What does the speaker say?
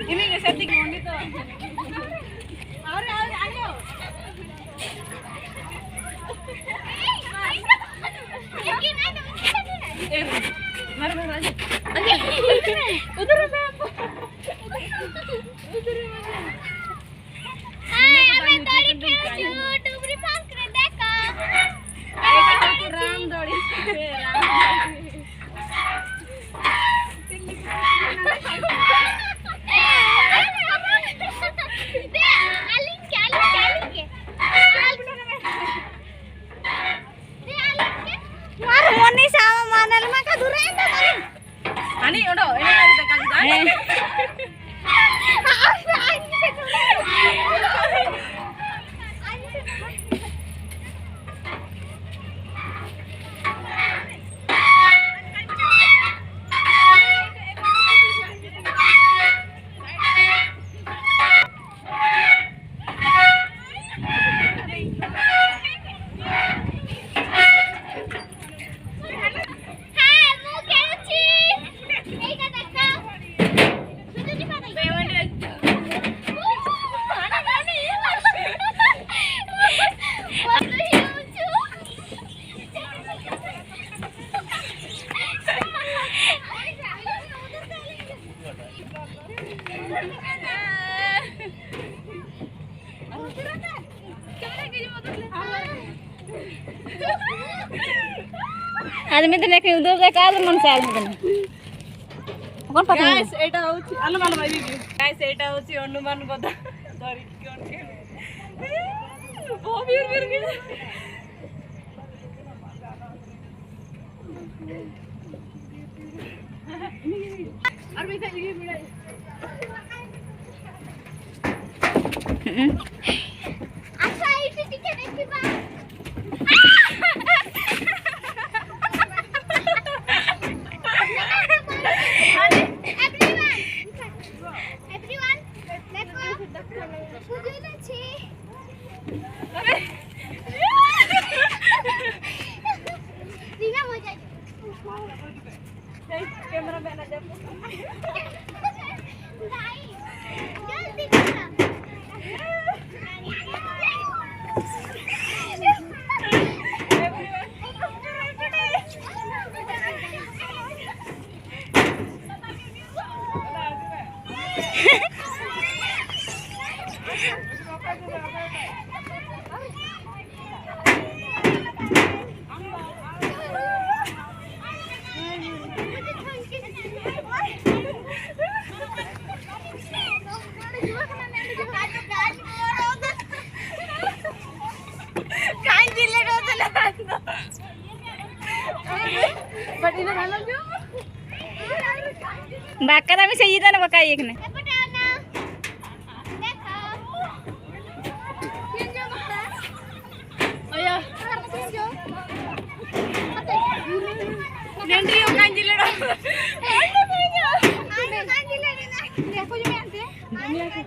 Ini nggak setting mau itu. Mari aja. Udah apa? Hai, আমি দড়ি খেলছি Dhubri pass করে দেখো এটা রাম দড়ি Ani udah ini kita kasih आदमी तो नहीं उधर देखा आदमी मन से आदमी कौन पता है गाइस एटा होची अनुमान भाई वीडियो गाइस एटा होची अनुमान कथा धरि कोन के बहुत वीर के और भी था ये वीडियो अच्छा इसे टिके देखी बा कैमरा मैन आ जा जल्दी बाका मी सही था ना बका एक ने नंदी यो कांजी लेडा देखो जो मैं आते दुनिया के